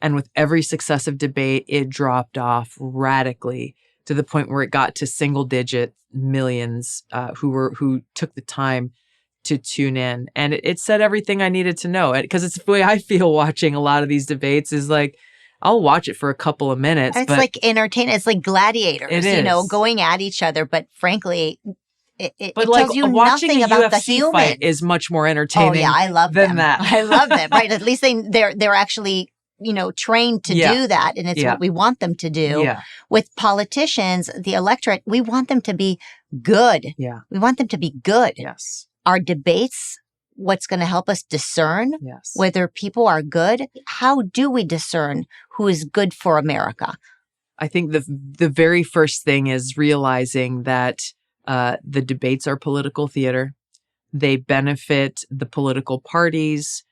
And with every successive debate, it dropped off radically to the point where it got to single digit millions who took the time to tune in. And it said everything I needed to know. Because it's the way I feel watching a lot of these debates is like, I'll watch it for a couple of minutes. It's like entertainment. It's like gladiators, going at each other. But frankly, it tells you watching nothing a about UFC the human. fight is much more entertaining. Oh yeah, I love than them. that. I love them. Right? At least they're actually trained to do that, and it's what we want them to do. Yeah. With politicians, the electorate, we want them to be good. Yeah. We want them to be good. Yes. Our debates, what's going to help us discern whether people are good? How do we discern who is good for America? I think the very first thing is realizing that the debates are political theater. They benefit the political parties,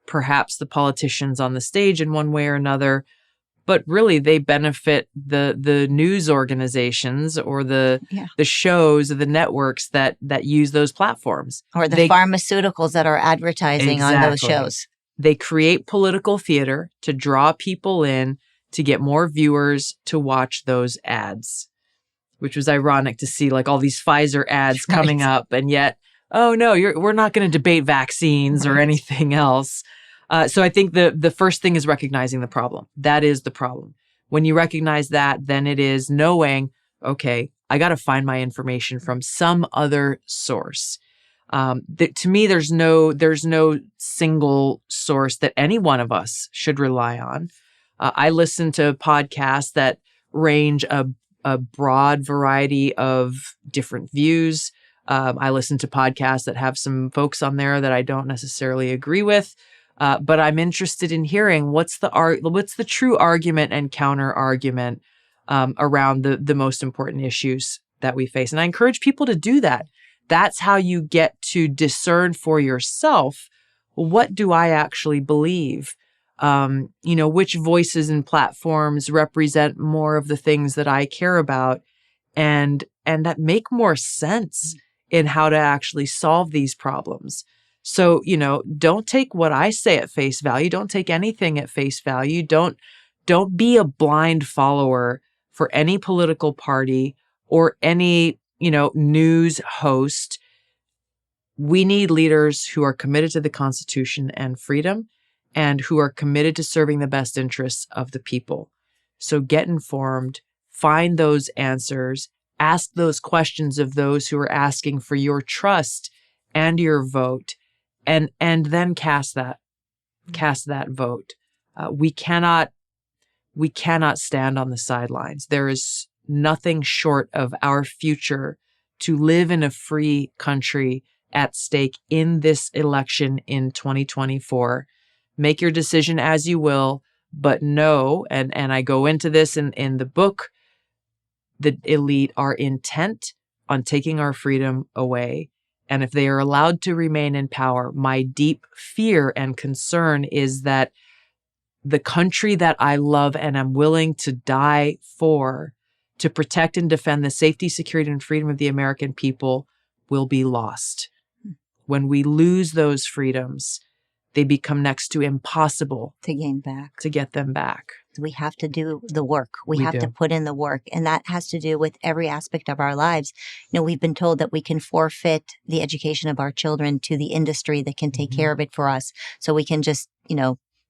perhaps the politicians on the stage in one way or another, but really they benefit the news organizations or the shows or the networks that use those platforms. Or the pharmaceuticals that are advertising on those shows. They create political theater to draw people in, to get more viewers to watch those ads, which was ironic to see like all these Pfizer ads coming up. And yet, oh no, we're not going to debate vaccines or anything else. So I think the first thing is recognizing the problem. That is the problem. When you recognize that, then it is knowing, okay, I got to find my information from some other source. To me, there's no single source that any one of us should rely on. I listen to podcasts that range a broad variety of different views. I listen to podcasts that have some folks on there that I don't necessarily agree with. But I'm interested in hearing what's the true argument and counter argument around the most important issues that we face. And I encourage people to do that. That's how you get to discern for yourself, what do I actually believe? Which voices and platforms represent more of the things that I care about and that make more sense in how to actually solve these problems. So, don't take what I say at face value. Don't take anything at face value. Don't be a blind follower for any political party or any, news host. We need leaders who are committed to the Constitution and freedom and who are committed to serving the best interests of the people. So get informed, find those answers, ask those questions of those who are asking for your trust and your vote. And then cast that vote. We cannot stand on the sidelines. There is nothing short of our future to live in a free country at stake in this election in 2024. Make your decision as you will, but know, and I go into this in the book, the elite are intent on taking our freedom away. And if they are allowed to remain in power, my deep fear and concern is that the country that I love and am willing to die for, to protect and defend the safety, security, and freedom of the American people, will be lost. When we lose those freedoms, they become next to impossible to gain back, to get them back. We have to do the work. We have do. to put in the work. And that has to do with every aspect of our lives. We've been told that we can forfeit the education of our children to the industry that can take care of it for us. So we can just,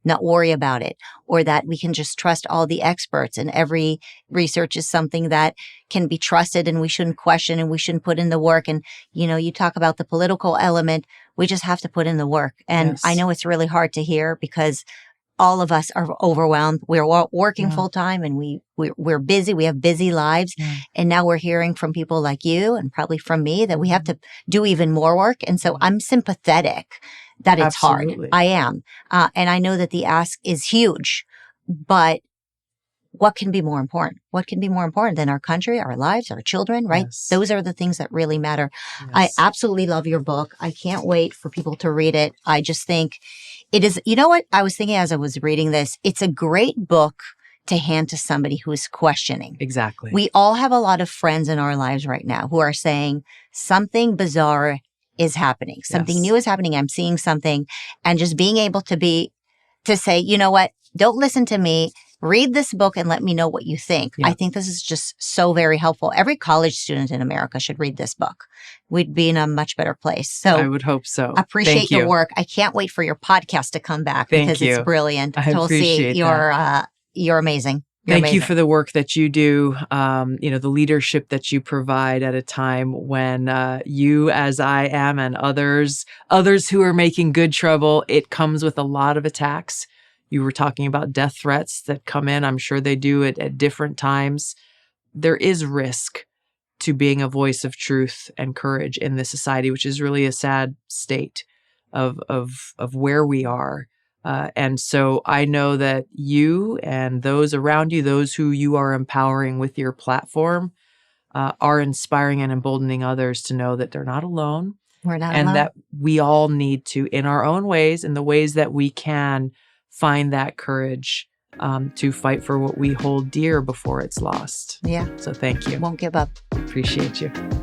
not worry about it, or that we can just trust all the experts, and every research is something that can be trusted and we shouldn't question and we shouldn't put in the work. And, you talk about the political element. We just have to put in the work. And Yes. I know it's really hard to hear because all of us are overwhelmed. We're working full time and we're busy. We have busy lives. Yeah. And now we're hearing from people like you and probably from me that we have to do even more work. And so I'm sympathetic that it's Absolutely. hard. I am. And I know that the ask is huge, but what can be more important? What can be more important than our country, our lives, our children, right? Yes. Those are the things that really matter. Yes. I absolutely love your book. I can't wait for people to read it. I just think it is, you know what? I was thinking as I was reading this, it's a great book to hand to somebody who is questioning. Exactly. We all have a lot of friends in our lives right now who are saying something bizarre is happening. Something Yes. new is happening. I'm seeing something, and just being able to say, you know what? Don't listen to me. Read this book and let me know what you think. Yeah. I think this is just so very helpful. Every college student in America should read this book. We'd be in a much better place. So I would hope so. Appreciate Thank your you. work. I can't wait for your podcast to come back Thank because you. it's brilliant. I Tulsi, appreciate you're amazing. You're Thank you amazing. for the work that you do, the leadership that you provide at a time when you, as I am, and others who are making good trouble, it comes with a lot of attacks. You were talking about death threats that come in. I'm sure they do it at different times. There is risk to being a voice of truth and courage in this society, which is really a sad state of where we are. And so I know that you and those around you, those who you are empowering with your platform, are inspiring and emboldening others to know that they're not alone. We're not and alone. that we all need to, in our own ways, in the ways that we can, find that courage to fight for what we hold dear before it's lost. Yeah. So thank you. Won't give up. Appreciate you.